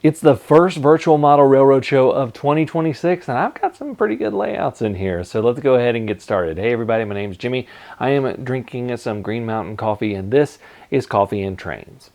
It's the first virtual model railroad show of 2026, and I've got some pretty good layouts in here. So let's go ahead and get started. Hey everybody, my name's Jimmy. I am drinking some Green Mountain coffee, and this is Coffee and Trains.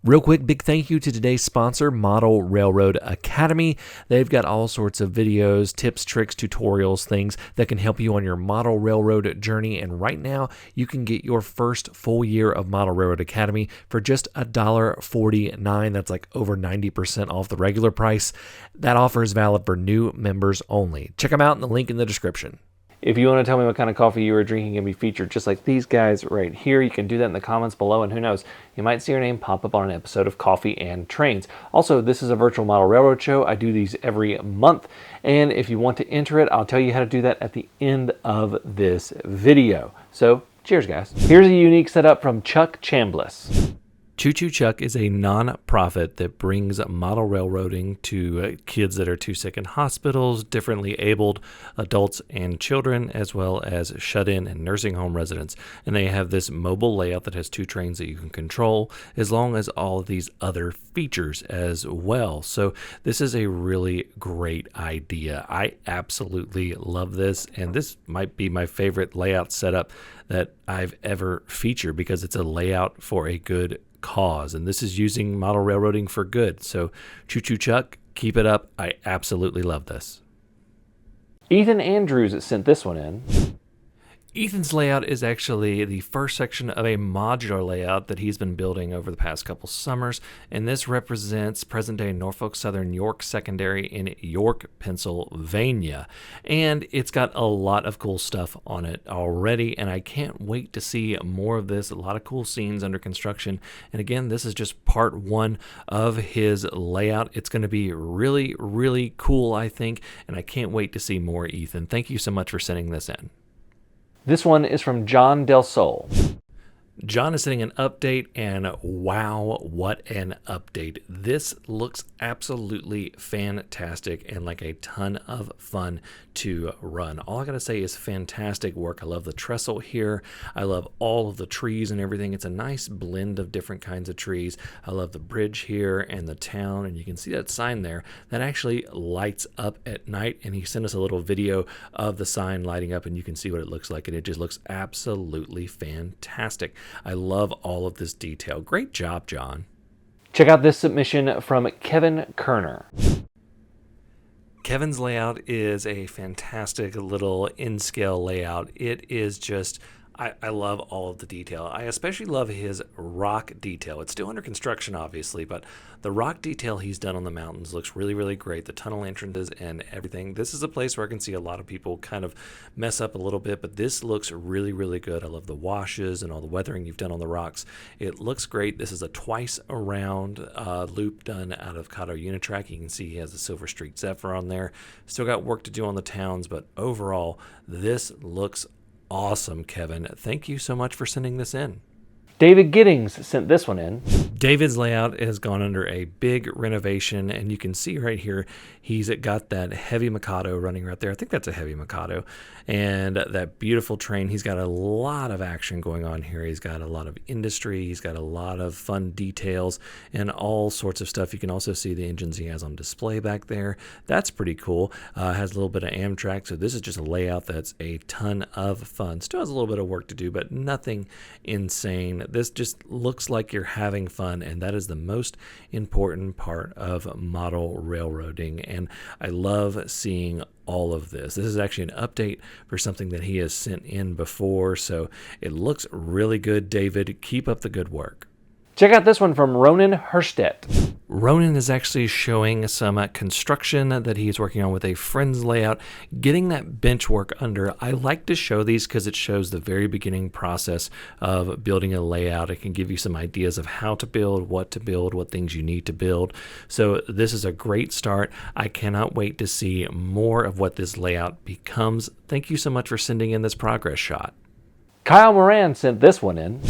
Real quick, big thank you to today's sponsor, Model Railroad Academy. They've got all sorts of videos, tips, tricks, tutorials, things that can help you on your model railroad journey. And right now, you can get your first full year of Model Railroad Academy for just $1.49. That's like over 90% off the regular price. That offer is valid for new members only. Check them out in the link in the description. If you want to tell me what kind of coffee you are drinking and be featured just like these guys right here, you can do that in the comments below, and who knows, you might see your name pop up on an episode of Coffee and Trains. Also, this is a virtual model railroad show. I do these every month, and if you want to enter it, I'll tell you how to do that at the end of this video. So, cheers guys. Here's a unique setup from Chuck Chambliss. Choo Choo Chuck is a non-profit that brings model railroading to kids that are too sick in hospitals, differently abled adults and children, as well as shut-in and nursing home residents. And they have this mobile layout that has 2 trains that you can control, as long as all of these other features as well. So this is a really great idea. I absolutely love this, and this might be my favorite layout setup that I've ever featured because it's a layout for a good cause, and this is using model railroading for good. So Choo Choo Chuck, keep it up. I absolutely love this. Ethan Andrews sent this one in. Ethan's layout is actually the first section of a modular layout that he's been building over the past couple summers, and this represents present-day Norfolk Southern York Secondary in York, Pennsylvania. And it's got a lot of cool stuff on it already, and I can't wait to see more of this. A lot of cool scenes under construction, and again, this is just part 1 of his layout. It's going to be really, really cool, I think, and I can't wait to see more, Ethan. Thank you so much for sending this in. This one is from John Del Sol. John is sending an update, and wow, what an update. This looks absolutely fantastic and like a ton of fun to run. All I gotta say is fantastic work. I love the trestle here. I love all of the trees and everything. It's a nice blend of different kinds of trees. I love the bridge here and the town, and you can see that sign there that actually lights up at night, and he sent us a little video of the sign lighting up, and you can see what it looks like, and it just looks absolutely fantastic. I love all of this detail. Great job, John. Check out this submission from Kevin Kerner. Kevin's layout is a fantastic little in-scale layout. It is just, I love all of the detail. I especially love his rock detail. It's still under construction, obviously, but the rock detail he's done on the mountains looks really, really great. The tunnel entrances and everything. This is a place where I can see a lot of people kind of mess up a little bit, but this looks really, really good. I love the washes and all the weathering you've done on the rocks. It looks great. This is a twice around loop done out of Kato Unitrack. You can see he has the Silver Streak Zephyr on there. Still got work to do on the towns, but overall, this looks awesome, Kevin. Thank you so much for sending this in. David Giddings sent this one in. David's layout has gone under a big renovation, and you can see right here, he's got that heavy Mikado running right there. I think that's a heavy Mikado, and that beautiful train. He's got a lot of action going on here. He's got a lot of industry. He's got a lot of fun details and all sorts of stuff. You can also see the engines he has on display back there. That's pretty cool. Has a little bit of Amtrak, so this is just a layout that's a ton of fun. Still has a little bit of work to do, but nothing insane. This just looks like you're having fun, and that is the most important part of model railroading, and I love seeing all of this. This is actually an update for something that he has sent in before, so it looks really good, David. Keep up the good work. Check out this one from Ronan Herstedt. Ronan is actually showing some construction that he's working on with a friend's layout, getting that bench work under. I like to show these because it shows the very beginning process of building a layout. It can give you some ideas of how to build, what things you need to build. So this is a great start. I cannot wait to see more of what this layout becomes. Thank you so much for sending in this progress shot. Kyle Moran sent this one in.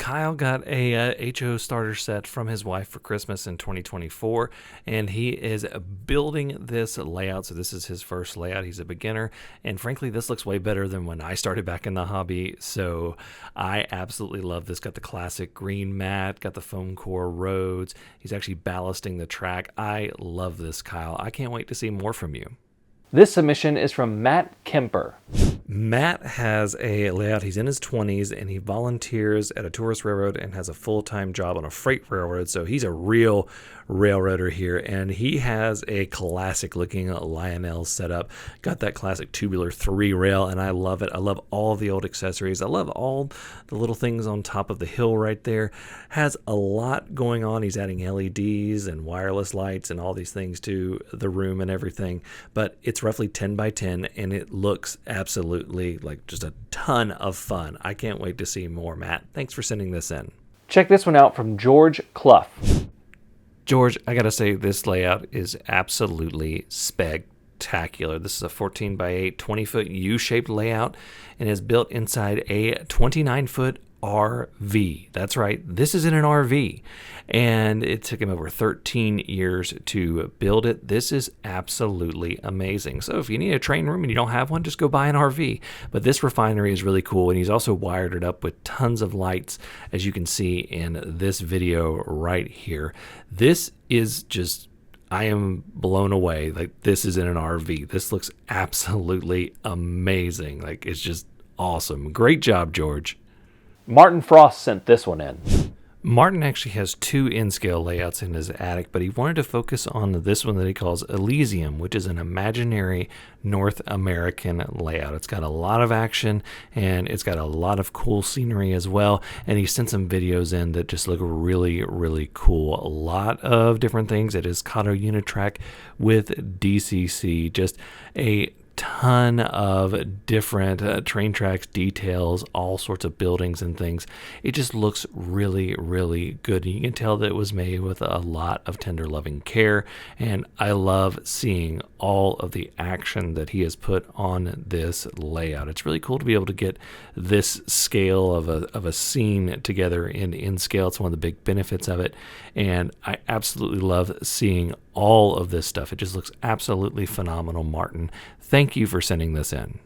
Kyle got a HO starter set from his wife for Christmas in 2024, and he is building this layout. So this is his first layout. He's a beginner, and frankly, this looks way better than when I started back in the hobby. So I absolutely love this. Got the classic green mat, got the foam core roads. He's actually ballasting the track. I love this, Kyle. I can't wait to see more from you. This submission is from Matt Kemper. Matt has a layout. He's in his 20s and he volunteers at a tourist railroad and has a full-time job on a freight railroad. So he's a real railroader here, and he has a classic looking Lionel setup. Got that classic tubular 3 rail, and I love it. I love all the old accessories. I love all the little things on top of the hill right there. Has a lot going on. He's adding LEDs and wireless lights and all these things to the room and everything, but it's roughly 10 by 10 and it looks absolutely like just a ton of fun. I can't wait to see more, Matt. Thanks for sending this in. Check this one out from George Clough. George, I gotta say, this layout is absolutely spectacular. This is a 14 by 8, 20-foot U-shaped layout and is built inside a 29-foot RV. That's right, this is in an RV, and it took him over 13 years to build it. This is absolutely amazing. So if you need a train room and you don't have one, just go buy an RV. But this refinery is really cool, and he's also wired it up with tons of lights, as you can see in this video right here. This is just, I am blown away. Like, this is in an RV. This looks absolutely amazing. Like, it's just awesome. Great job, George. Martin Frost sent this one in. Martin actually has 2 in-scale layouts in his attic, but he wanted to focus on this one that he calls Elysium, which is an imaginary North American layout. It's got a lot of action, and it's got a lot of cool scenery as well, and he sent some videos in that just look really, really cool. A lot of different things. It is Kato Unitrack with DCC, just a ton of different train tracks, details, all sorts of buildings and things. It just looks really, really good. And you can tell that it was made with a lot of tender loving care, and I love seeing all of the action that he has put on this layout. It's really cool to be able to get this scale of a scene together in scale. It's one of the big benefits of it, and I absolutely love seeing all of this stuff. It just looks absolutely phenomenal, Martin. Thank you for sending this in.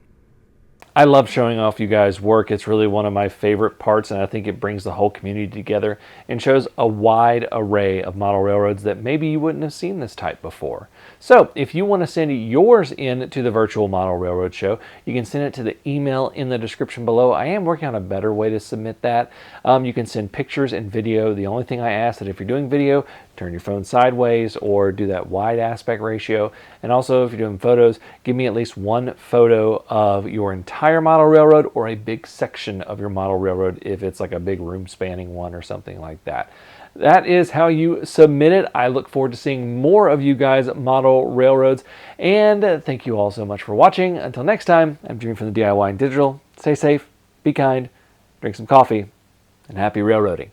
I love showing off you guys' work. It's really one of my favorite parts, and I think it brings the whole community together and shows a wide array of model railroads that maybe you wouldn't have seen this type before. So if you want to send yours in to the virtual model railroad show, you can send it to the email in the description below. I am working on a better way to submit that. You can send pictures and video. The only thing I ask that if you're doing video, turn your phone sideways or do that wide aspect ratio. And also, if you're doing photos, give me at least one photo of your entire model railroad or a big section of your model railroad if it's like a big room spanning one or something like that. That is how you submit it. I look forward to seeing more of you guys model railroads. And thank you all so much for watching. Until next time, I'm Jimmy from the DIY and Digital. Stay safe, be kind, drink some coffee, and happy railroading.